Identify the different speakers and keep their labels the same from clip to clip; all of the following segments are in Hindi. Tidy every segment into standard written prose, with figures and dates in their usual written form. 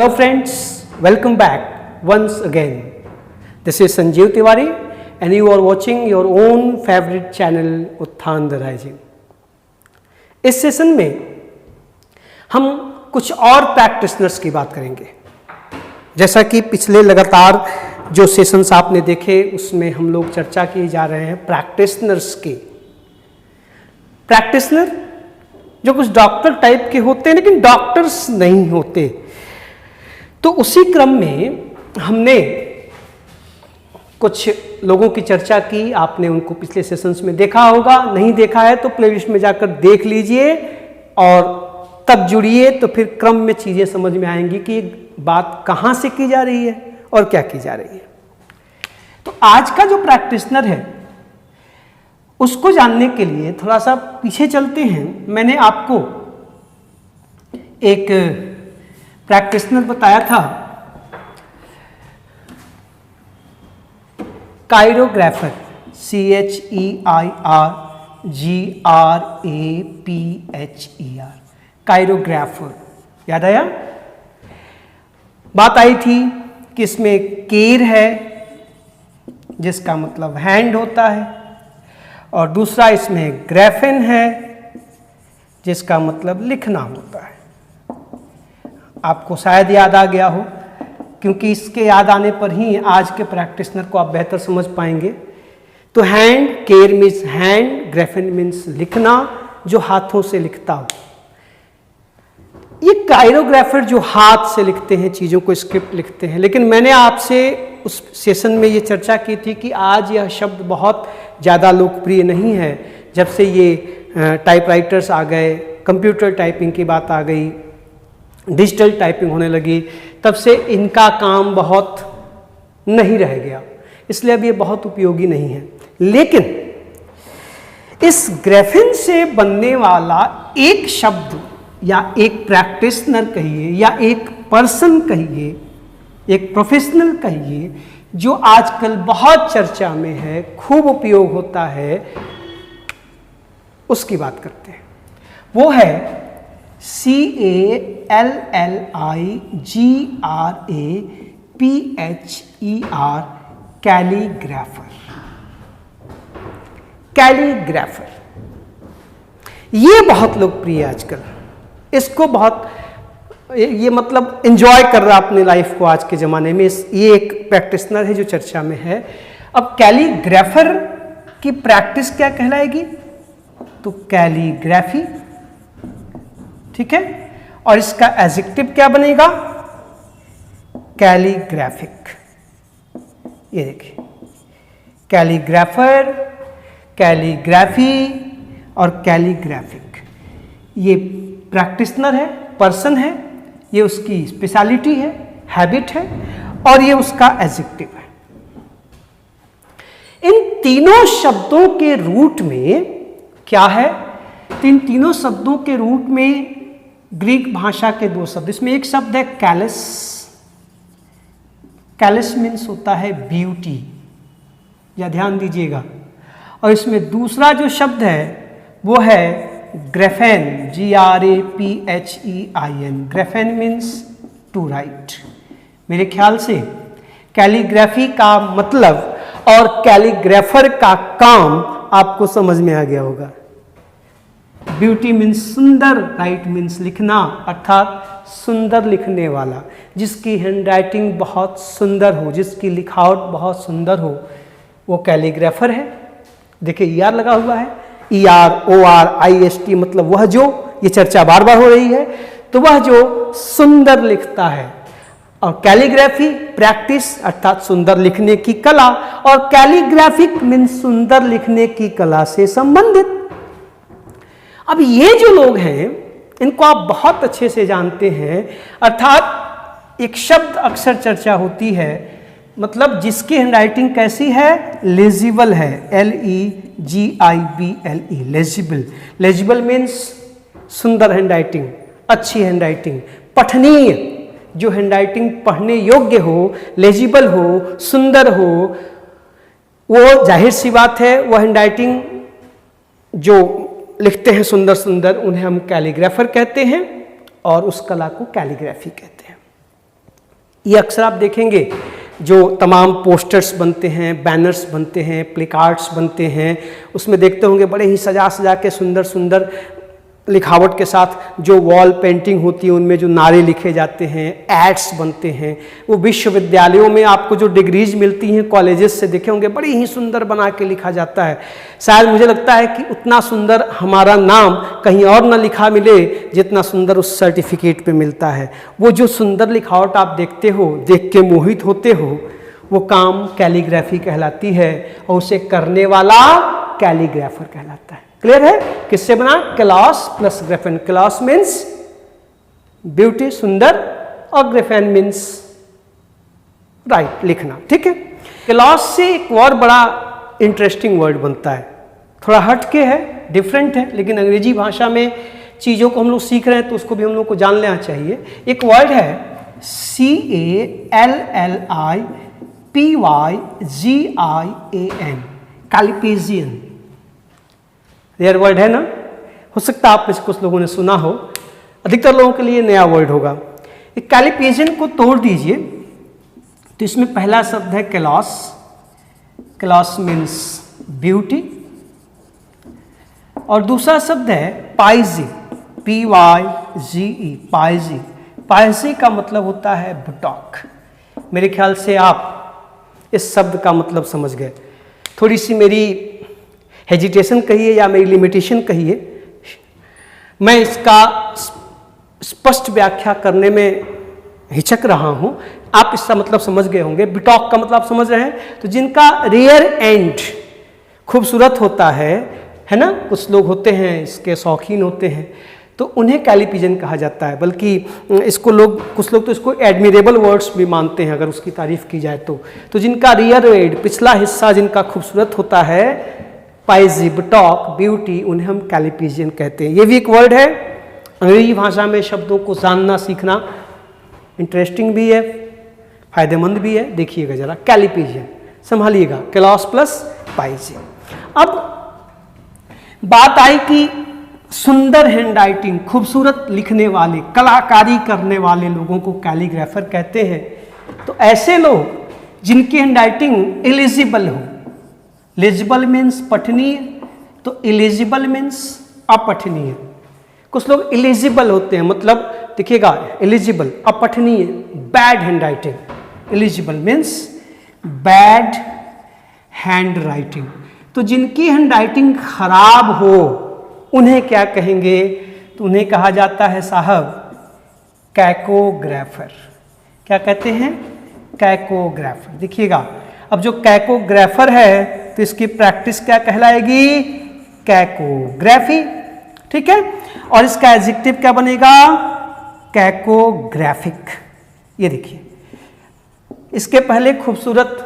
Speaker 1: Hello friends, welcome back once again. This is Sanjeev Tiwari and you are watching your own favorite channel उत्थान द राइजिंग। इस सेशन में हम कुछ और प्रैक्टिशनर्स की बात करेंगे। जैसा कि पिछले लगातार जो सेशंस आपने देखे उसमें हम लोग चर्चा किए जा रहे हैं प्रैक्टिशनर्स की। प्रैक्टिशनर जो कुछ डॉक्टर टाइप के होते हैं लेकिन डॉक्टर्स नहीं होते। तो उसी क्रम में हमने कुछ लोगों की चर्चा की, आपने उनको पिछले सेशंस में देखा होगा, नहीं देखा है तो प्लेलिस्ट में जाकर देख लीजिए और तब जुड़िए, तो फिर क्रम में चीज़ें समझ में आएंगी कि बात कहाँ से की जा रही है और क्या की जा रही है। तो आज का जो प्रैक्टिशनर है उसको जानने के लिए थोड़ा सा पीछे चलते हैं। मैंने आपको एक प्रैक्टिशनर बताया था, कायरोग्राफर, CHEIRGRAPHER, कायरोग्राफर। याद आया? बात आई थी कि इसमें केर है जिसका मतलब हैंड होता है, और दूसरा इसमें ग्राफेन है जिसका मतलब लिखना होता है। आपको शायद याद आ गया हो, क्योंकि इसके याद आने पर ही आज के प्रैक्टिशनर को आप बेहतर समझ पाएंगे। तो hand, cheir means hand, graphein means लिखना, जो हाथों से लिखता हो। ये कायरोग्राफर जो हाथ से लिखते हैं, चीज़ों को स्क्रिप्ट लिखते हैं। लेकिन मैंने आपसे उस सेशन में ये चर्चा की थी कि आज यह शब्द बहुत ज़्यादा लोकप्रिय नहीं है। जब से ये टाइपराइटर्स आ गए, कंप्यूटर टाइपिंग की बात आ गई, डिजिटल टाइपिंग होने लगी, तब से इनका काम बहुत नहीं रह गया, इसलिए अब ये बहुत उपयोगी नहीं है। लेकिन इस ग्राफेन से बनने वाला एक शब्द या एक प्रैक्टिशनर कहिए या एक पर्सन कहिए, एक प्रोफेशनल कहिए, जो आजकल बहुत चर्चा में है, खूब उपयोग होता है, उसकी बात करते हैं। वो है CALLIGRAPHER, कैलीग्राफर। कैलीग्राफर ये बहुत लोकप्रिय है आजकल। इसको बहुत ये मतलब एंजॉय कर रहा अपनी लाइफ को आज के ज़माने में। ये एक प्रैक्टिशनर है जो चर्चा में है। अब कैलीग्राफर की प्रैक्टिस क्या कहलाएगी? तो कैलीग्राफी, ठीक है। और इसका एडजेक्टिव क्या बनेगा? कैलीग्राफिक। ये देखिए, कैलीग्राफर, कैलीग्राफी और कैलीग्राफिक, ये प्रैक्टिशनर है, पर्सन है, ये उसकी स्पेशलिटी है, हैबिट है, और ये उसका एडजेक्टिव है। इन तीनों शब्दों के रूट में क्या है? इन तीनों शब्दों के रूट में ग्रीक भाषा के दो शब्द, इसमें एक शब्द है कैलस। कैलस मीन्स होता है ब्यूटी, या ध्यान दीजिएगा। और इसमें दूसरा जो शब्द है वो है graphein, GRAPHEIN। Graphein means to write. मेरे ख्याल से कैलीग्राफी का मतलब और कैलीग्राफर का काम आपको समझ में आ गया होगा। ब्यूटी मीन्स सुंदर, राइट मीन्स लिखना, अर्थात सुंदर लिखने वाला, जिसकी हैंडराइटिंग बहुत सुंदर हो, जिसकी लिखावट बहुत सुंदर हो, वो कैलीग्राफर है। देखिए ER लगा हुआ है, ERORIST, मतलब वह जो, ये चर्चा बार बार हो रही है, तो वह जो सुंदर लिखता है। और कैलीग्राफी प्रैक्टिस, अर्थात सुंदर लिखने की कला, और कैलीग्राफिक मीन्स सुंदर लिखने की कला से संबंधित। अब ये जो लोग हैं इनको आप बहुत अच्छे से जानते हैं। अर्थात एक शब्द अक्सर चर्चा होती है, मतलब जिसकी हैंडराइटिंग कैसी है? लेजिबल है, LEGIBLE, लेजिबल। लेजिबल मीन्स सुंदर हैंडराइटिंग, अच्छी हैंडराइटिंग, पठनीय, जो हैंडराइटिंग पढ़ने योग्य हो, लेजिबल हो, सुंदर हो, वो जाहिर सी बात है, वो हैंडराइटिंग जो लिखते हैं सुंदर सुंदर, उन्हें हम कैलीग्राफर कहते हैं और उस कला को कैलीग्राफी कहते हैं। ये अक्सर आप देखेंगे जो तमाम पोस्टर्स बनते हैं, बैनर्स बनते हैं, प्लेकार्ड्स बनते हैं, उसमें देखते होंगे बड़े ही सजा सजा के सुंदर सुंदर लिखावट के साथ जो वॉल पेंटिंग होती है उनमें जो नारे लिखे जाते हैं, एड्स बनते हैं। वो विश्वविद्यालयों में आपको जो डिग्रीज मिलती हैं कॉलेजेस से देखे होंगे, बड़ी ही सुंदर बना के लिखा जाता है। शायद मुझे लगता है कि उतना सुंदर हमारा नाम कहीं और ना लिखा मिले जितना सुंदर उस सर्टिफिकेट पे मिलता है। वो जो सुंदर लिखावट आप देखते हो, देख के मोहित होते हो, वो काम कैलीग्राफी कहलाती है और उसे करने वाला कैलीग्राफर कहलाता है। क्लियर है? किससे बना? Kalos plus graphein. Kalos means beauty, सुंदर, और ग्राफेन मीन्स राइट, लिखना। ठीक है। क्लॉस से एक और बड़ा इंटरेस्टिंग वर्ड बनता है, थोड़ा हटके है, डिफरेंट है, लेकिन अंग्रेजी भाषा में चीज़ों को हम लोग सीख रहे हैं तो उसको भी हम लोग को जान लेना चाहिए। एक वर्ड है CALLIPYGIAN, कैलिपेजियन। रेयर वर्ड है ना, हो सकता है आप में से कुछ लोगों ने सुना हो, अधिकतर लोगों के लिए नया वर्ड होगा। एक कैलिपेजियन को तोड़ दीजिए तो इसमें पहला शब्द है क्लॉस। क्लॉस मीन्स ब्यूटी, और दूसरा शब्द है पाइजी, PYGE, पाइजी। पाइजी का मतलब होता है बुटॉक। मेरे ख्याल से आप इस शब्द का मतलब समझ गए। थोड़ी सी मेरी हेजिटेशन कहिए या मेरी लिमिटेशन कहिए, मैं इसका स्पष्ट व्याख्या करने में हिचक रहा हूं। आप इसका मतलब समझ गए होंगे। बिटॉक का मतलब समझ रहे हैं? तो जिनका रियर एंड खूबसूरत होता है ना, कुछ लोग होते हैं इसके शौकीन होते हैं, तो उन्हें कैलिपिजन कहा जाता है। बल्कि इसको कुछ लोग तो इसको एडमिरेबल वर्ड्स भी मानते हैं अगर उसकी तारीफ की जाए तो जिनका रियर एंड, पिछला हिस्सा जिनका खूबसूरत होता है, पाइजी, बुटॉक, ब्यूटी, उन्हें हम कैलिपिजियन कहते हैं। ये भी एक वर्ड है। अंग्रेजी भाषा में शब्दों को जानना सीखना इंटरेस्टिंग भी है, फायदेमंद भी है। देखिएगा जरा, कैलिपिजियन संभालिएगा, क्लॉस प्लस पाइजी। अब बात आई कि सुंदर हैंडराइटिंग, खूबसूरत लिखने वाले, कलाकारी करने वाले लोगों को कैलीग्राफर कहते हैं। तो ऐसे लोग जिनकी हैंडराइटिंग इलिजिबल हो, लेजिबल मीन्स पठनीय, तो इलिजिबल मीन्स अपठनीय। कुछ लोग इलिजिबल होते हैं, मतलब देखिएगा इलिजिबल, अपठनीय, bad handwriting. Illegible means bad handwriting. तो जिनकी हैंडराइटिंग खराब हो उन्हें क्या कहेंगे? तो उन्हें कहा जाता है साहब कैकोग्राफर। क्या कहते हैं? कैकोग्राफर। देखिएगा, अब जो कैकोग्राफर है तो इसकी प्रैक्टिस क्या कहलाएगी? कैकोग्राफी। ठीक है। और इसका एडजेक्टिव क्या बनेगा? कैकोग्राफिक। ये देखिए, इसके पहले खूबसूरत,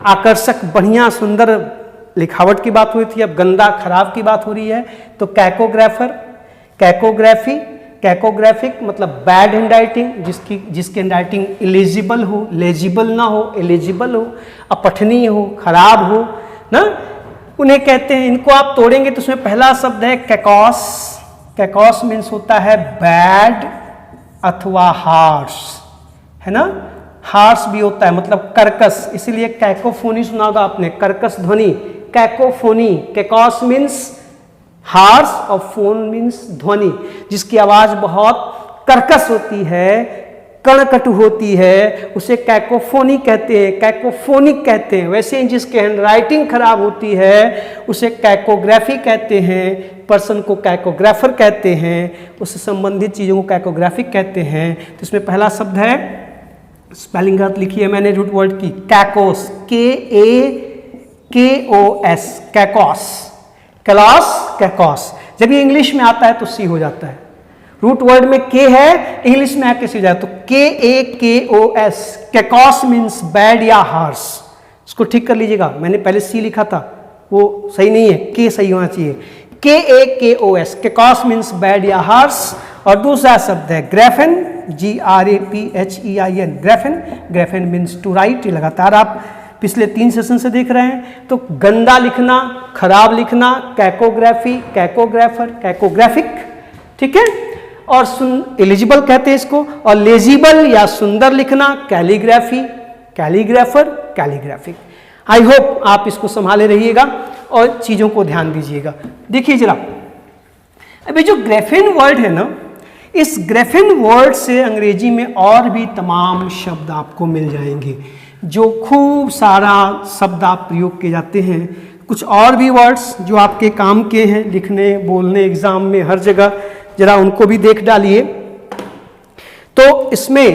Speaker 1: आकर्षक, बढ़िया, सुंदर लिखावट की बात हुई थी, अब गंदा, खराब की बात हो रही है। तो कैकोग्राफर, कैकोग्राफी, कैकोग्राफिक मतलब बैड हैंडराइटिंग, जिसकी हैंडराइटिंग इलिजिबल हो, लेजिबल ना हो, एलिजिबल हो, अपठनीय हो, खराब हो ना, उन्हें कहते हैं। इनको आप तोड़ेंगे तो उसमें पहला शब्द है कैकॉस। कैकॉस मीन्स होता है बैड अथवा हार्श, है ना। हार्श भी होता है मतलब कर्कश, इसीलिए कैकोफोनी सुना होगा आपने, कर्कश ध्वनि, कैकोफोनी। कैकॉस मीन्स हार्श और फोन मीन्स ध्वनि, जिसकी आवाज बहुत कर्कश होती है, कणकट होती है, उसे कैकोफोनी कहते हैं, कैकोफोनिक कहते हैं। वैसे ही जिसकी हैंडराइटिंग खराब होती है उसे कैकोग्राफी कहते हैं, पर्सन को कैकोग्राफर कहते हैं, उससे संबंधित चीज़ों को कैकोग्राफिक कहते हैं। तो इसमें पहला शब्द है, स्पेलिंग गलत लिखी है मैंने रूट वर्ड की, कैकोस, KAKOS, कैकोस, क्लॉस, कैकोस। जब ये इंग्लिश में आता है तो सी हो जाता है। रूट वर्ड में के है, इंग्लिश में आके सी हो जाए तो KAKOS, कैकोस मीन्स बैड या हार्श। इसको ठीक कर लीजिएगा, मैंने पहले सी लिखा था वो सही नहीं है, के सही होना चाहिए। KAKOS, कैकोस मीन्स बैड या हार्श। और दूसरा शब्द है graphein, GRAPHEIN, graphein. Graphein means to write. लगातार आप पिछले 3 सेशन से देख रहे हैं। तो गंदा लिखना, खराब लिखना, कैकोग्राफी, कैकोग्राफर, कैकोग्राफिक। ठीक है। और एलिजिबल कहते हैं इसको, और लेजिबल या सुंदर लिखना calligraphy, calligrapher, calligraphic. I hope आप इसको संभाले रहिएगा और चीज़ों को ध्यान दीजिएगा। देखिए जरा, अभी जो ग्रेफिन वर्ड है ना, इस ग्रेफिन वर्ड से अंग्रेजी में और भी तमाम शब्द आपको मिल जाएंगे, जो खूब सारा शब्द आप प्रयोग किए जाते हैं। कुछ और भी वर्ड्स जो आपके काम के हैं लिखने बोलने एग्जाम में हर जगह, जरा उनको भी देख डालिए। तो इसमें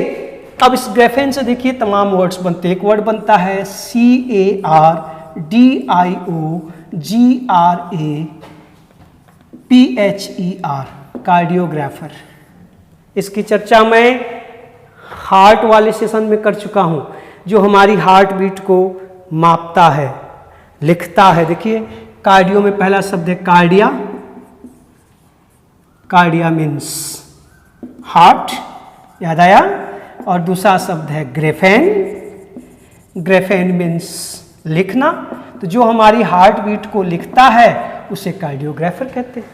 Speaker 1: अब इस ग्रेफिन से देखिए तमाम वर्ड्स बनते हैं। एक वर्ड बनता है CARDIOGRAPHER, कार्डियोग्राफर। इसकी चर्चा मैं हार्ट वाले सेशन में कर चुका हूं, जो हमारी हार्ट बीट को मापता है, लिखता है। देखिए कार्डियो में पहला शब्द है कार्डिया, कार्डिया मीन्स हार्ट, याद आया। और दूसरा शब्द है ग्रेफेन, ग्रेफेन मीन्स लिखना। तो जो हमारी हार्ट बीट को लिखता है उसे कार्डियोग्राफर कहते हैं।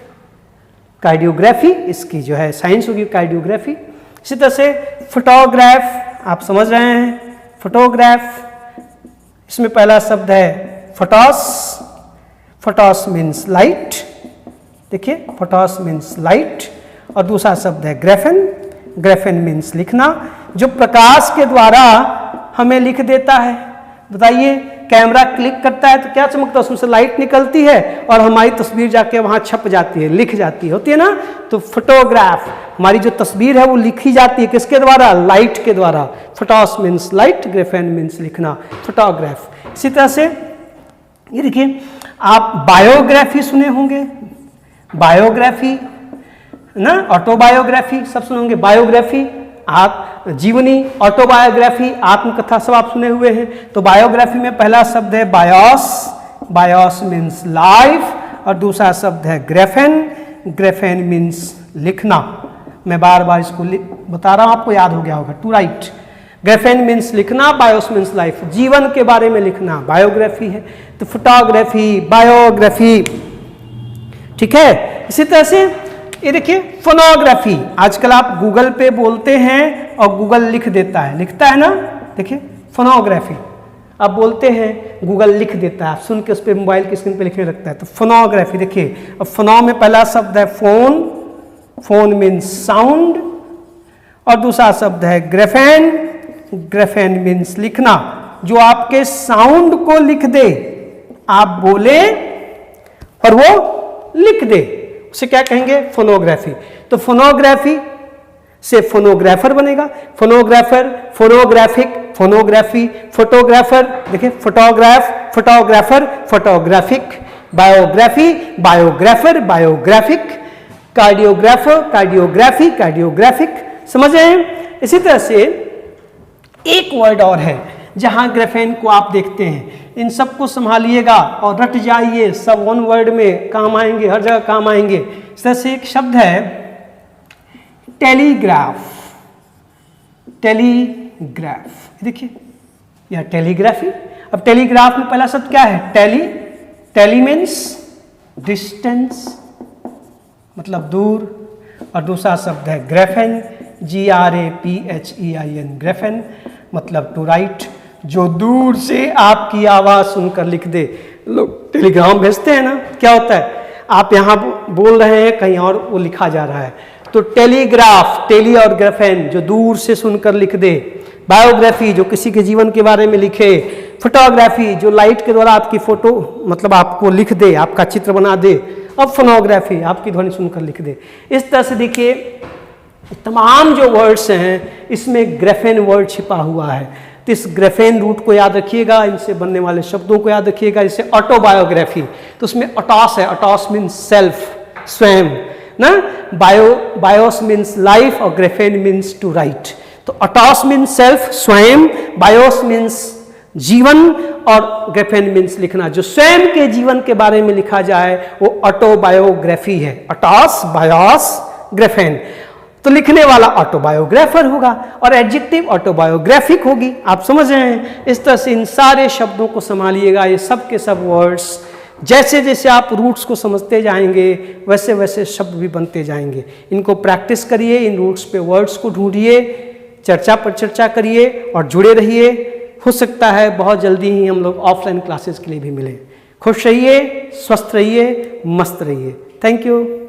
Speaker 1: कार्डियोग्राफी इसकी जो है साइंस होगी, कार्डियोग्राफी। इसी तरह से फोटोग्राफ, आप समझ रहे हैं, फोटोग्राफ, इसमें पहला शब्द है फोटोस, फोटोस मीन्स लाइट। देखिए फोटोस मीन्स लाइट। और दूसरा शब्द है ग्रेफिन, ग्रेफिन मीन्स लिखना, जो प्रकाश के द्वारा हमें लिख देता है। बताइए कैमरा क्लिक करता है तो क्या चमकता है, उसमें से लाइट निकलती है और हमारी तस्वीर जाके वहां छप जाती है, लिख जाती है, होती है ना। तो फोटोग्राफ, हमारी जो तस्वीर है वो लिखी जाती है किसके द्वारा, लाइट के द्वारा। Photos means light, Graafian means लिखना, फोटोग्राफ। इसी तरह से ये देखिए, आप बायोग्राफी सुने होंगे, बायोग्राफी ना, ऑटोबायोग्राफी सब सुने होंगे, बायोग्राफी आप जीवनी, ऑटोबायोग्राफी, आत्मकथा सब आप सुने हुए हैं। तो बायोग्राफी में पहला शब्द है बायोस, बायोस मीन्स लाइफ। और दूसरा शब्द है ग्रेफिन, ग्रेफिन मीन्स लिखना। मैं बार बार इसको बता रहा हूं, आपको याद हो गया होगा, टू राइट। ग्रेफिन मीन्स लिखना, बायोस मीन्स लाइफ, जीवन के बारे में लिखना बायोग्राफी है। तो फोटोग्राफी, बायोग्राफी, ठीक है। इसी तरह से ये देखिए फोनोग्राफी, आजकल आप गूगल पे बोलते हैं और गूगल लिख देता है, लिखता है ना। देखिए फोनोग्राफी, आप बोलते हैं गूगल लिख देता है, आप सुन के उस पर मोबाइल की स्क्रीन पे लिखने लगता है। तो फोनोग्राफी देखिए, अब फोनो में पहला शब्द है फोन, फोन मीन्स साउंड। और दूसरा शब्द है ग्रेफेन, ग्रेफेन मीन्स लिखना, जो आपके साउंड को लिख दे, आप बोले और वो लिख दे, उसे क्या कहेंगे, फोनोग्राफी। तो फोनोग्राफी से फोनोग्राफर बनेगा, फोनोग्राफर, फोनोग्राफिक, फोनोग्राफी, फोटोग्राफर, देखिए photograph, photographer, photographic, biography, biographer, biographic, cardiographer, cardiography, cardiographic, समझ रहे हैं। इसी तरह से एक वर्ड और है जहां ग्रेफेन को आप देखते हैं, इन सबको संभालिएगा और रट जाइए, सब वन वर्ड में काम आएंगे, हर जगह काम आएंगे। इस तरह से एक शब्द है टेलीग्राफ, टेलीग्राफ, देखिए या टेलीग्राफी। अब टेलीग्राफ में पहला शब्द क्या है, टेली, टेली मीन्स डिस्टेंस, मतलब दूर। और दूसरा शब्द है ग्रेफेन, GRAPHEIN, ग्रेफेन, मतलब टू राइट, जो दूर से आपकी आवाज सुनकर लिख दे। लोग टेलीग्राम भेजते हैं ना, क्या होता है, आप यहाँ बोल रहे हैं कहीं और वो लिखा जा रहा है। तो टेलीग्राफ, टेली और ग्रेफेन, जो दूर से सुनकर लिख दे। बायोग्राफी, जो किसी के जीवन के बारे में लिखे। फोटोग्राफी, जो लाइट के द्वारा आपकी फोटो, मतलब आपको लिख दे, आपका चित्र बना दे। अब फोनोग्राफी, आपकी ध्वनि सुनकर लिख दे। इस तरह से देखिए तमाम जो वर्ड्स हैं इसमें ग्रेफेन वर्ड छिपा हुआ है। तो इस ग्रेफेन रूट को याद रखिएगा, इनसे बनने वाले शब्दों को याद रखिएगा। जैसे ऑटोबायोग्राफी, तो उसमें ऑटोस है, ऑटोस मीन्स सेल्फ, स्वयं ना। बायोस मीन्स लाइफ और ग्रेफेन मीन्स टू राइट। तो ऑटोस मीन्स सेल्फ, स्वयं, बायोस मीन्स जीवन और ग्रेफेन मीन्स लिखना। जो स्वयं के जीवन के बारे में लिखा जाए वो ऑटोबायोग्राफी है। Autos, BIOS, graphene. तो लिखने वाला ऑटोबायोग्राफर होगा और एडजेक्टिव ऑटोबायोग्राफिक होगी। आप समझ रहे हैं। इस तरह से इन सारे शब्दों को संभालिएगा। ये सब के सब वर्ड्स जैसे जैसे आप रूट्स को समझते जाएंगे वैसे वैसे शब्द भी बनते जाएंगे। इनको प्रैक्टिस करिए, इन रूट्स पे वर्ड्स को ढूंढिए, चर्चा पर चर्चा करिए और जुड़े रहिए। हो सकता है बहुत जल्दी ही हम लोग ऑफलाइन क्लासेस के लिए भी मिलें। खुश रहिए, स्वस्थ रहिए, मस्त रहिए। Thank you.